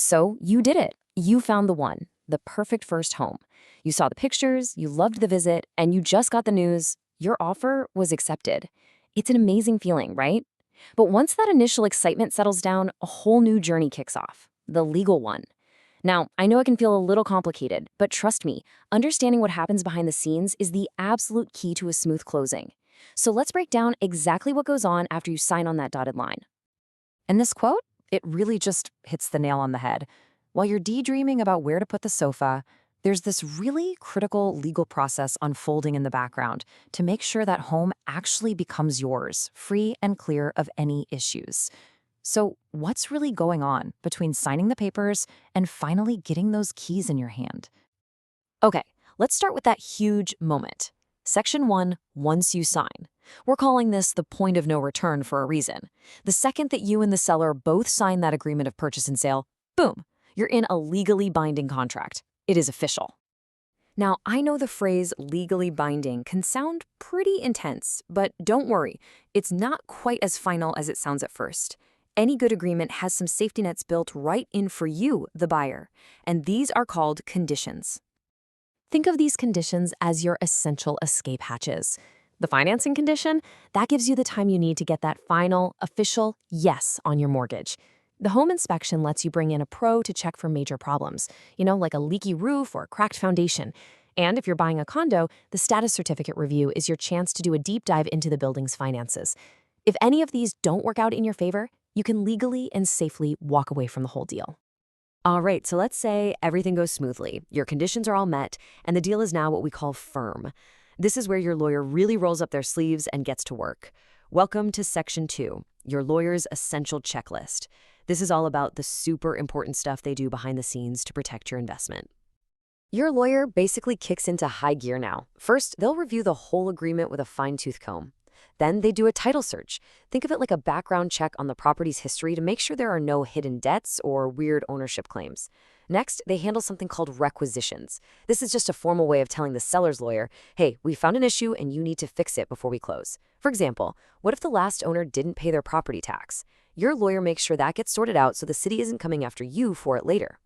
So you did it. You found the one, the perfect first home. You saw the pictures, you loved the visit, and you just got the news your offer was accepted. It's an amazing feeling, right? But once that initial excitement settles down, a whole new journey kicks off, the legal one. Now, I know it can feel a little complicated, but trust me, understanding what happens behind the scenes is the absolute key to a smooth closing. So let's break down exactly what goes on after you sign on that dotted line. And this quote, it really just hits the nail on the head. While you're daydreaming about where to put the sofa, there's this really critical legal process unfolding in the background to make sure that home actually becomes yours, free and clear of any issues. So, what's really going on between signing the papers and finally getting those keys in your hand? Okay, let's start with that huge moment. Section 1, once you sign. We're calling this the point of no return for a reason. The second that you and the seller both sign that agreement of purchase and sale, boom, you're in a legally binding contract. It is official. Now, I know the phrase legally binding can sound pretty intense, but don't worry, it's not quite as final as it sounds at first. Any good agreement has some safety nets built right in for you, the buyer, and these are called conditions. Think of these conditions as your essential escape hatches. The financing condition, that gives you the time you need to get that final, official yes on your mortgage. The home inspection lets you bring in a pro to check for major problems, like a leaky roof or a cracked foundation. And if you're buying a condo, the status certificate review is your chance to do a deep dive into the building's finances. If any of these don't work out in your favor, you can legally and safely walk away from the whole deal. All right, so let's say everything goes smoothly, your conditions are all met, and the deal is now what we call firm. This is where your lawyer really rolls up their sleeves and gets to work. Welcome to Section 2, your lawyer's essential checklist. This is all about the super important stuff they do behind the scenes to protect your investment. Your lawyer basically kicks into high gear now. First, they'll review the whole agreement with a fine-tooth comb. Then they do a title search. Think of it like a background check on the property's history to make sure there are no hidden debts or weird ownership claims. Next, they handle something called requisitions. This is just a formal way of telling the seller's lawyer, hey, we found an issue and you need to fix it before we close. For example, what if the last owner didn't pay their property tax? Your lawyer makes sure that gets sorted out so the city isn't coming after you for it later.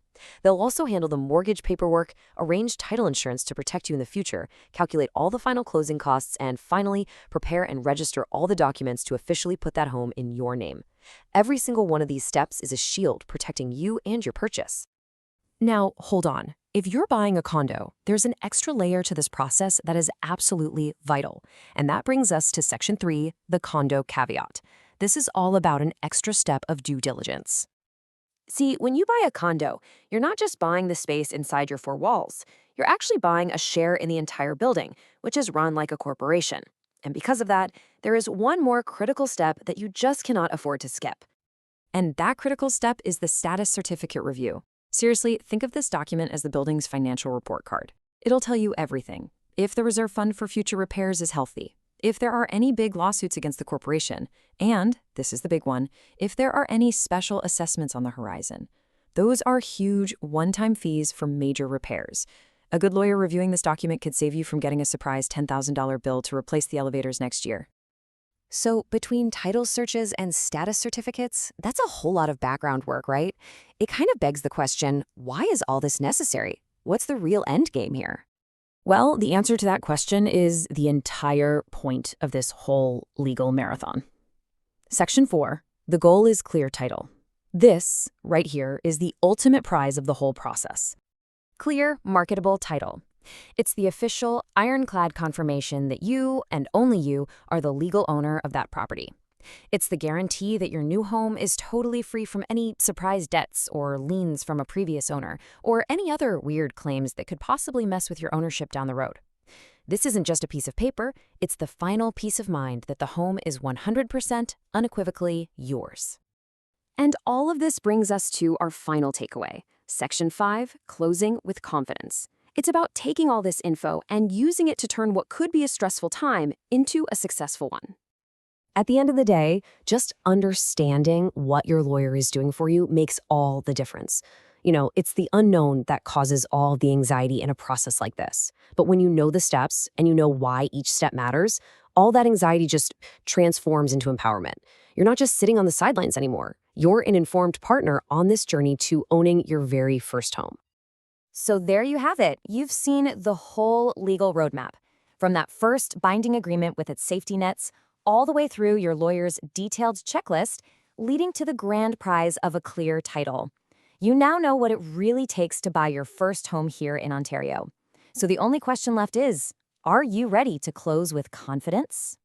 They'll also handle the mortgage paperwork, arrange title insurance to protect you in the future, calculate all the final closing costs, and finally, prepare and register all the documents to officially put that home in your name. Every single one of these steps is a shield protecting you and your purchase. Now, hold on. If you're buying a condo, there's an extra layer to this process that is absolutely vital. And that brings us to Section 3, the condo caveat. This is all about an extra step of due diligence. See, when you buy a condo, you're not just buying the space inside your four walls. You're actually buying a share in the entire building, which is run like a corporation. And because of that, there is one more critical step that you just cannot afford to skip. And that critical step is the status certificate review. Seriously, think of this document as the building's financial report card. It'll tell you everything. If the reserve fund for future repairs is healthy, if there are any big lawsuits against the corporation, and, this is the big one, if there are any special assessments on the horizon. Those are huge one-time fees for major repairs. A good lawyer reviewing this document could save you from getting a surprise $10,000 bill to replace the elevators next year. So between title searches and status certificates, that's a whole lot of background work, right? It kind of begs the question, why is all this necessary? What's the real end game here? Well, the answer to that question is the entire point of this whole legal marathon. Section 4, the goal is clear title. This, right here, is the ultimate prize of the whole process. Clear, marketable title. It's the official, ironclad confirmation that you, and only you, are the legal owner of that property. It's the guarantee that your new home is totally free from any surprise debts or liens from a previous owner, or any other weird claims that could possibly mess with your ownership down the road. This isn't just a piece of paper, it's the final peace of mind that the home is 100% unequivocally yours. And all of this brings us to our final takeaway, Section 5, closing with confidence. It's about taking all this info and using it to turn what could be a stressful time into a successful one. At the end of the day, just understanding what your lawyer is doing for you makes all the difference. It's the unknown that causes all the anxiety in a process like this. But when you know the steps and you know why each step matters, all that anxiety just transforms into empowerment. You're not just sitting on the sidelines anymore. you're an informed partner on this journey to owning your very first home. So there you have it. You've seen the whole legal roadmap, from that first binding agreement with its safety nets, all the way through your lawyer's detailed checklist, leading to the grand prize of a clear title. You now know what it really takes to buy your first home here in Ontario. So the only question left is, are you ready to close with confidence?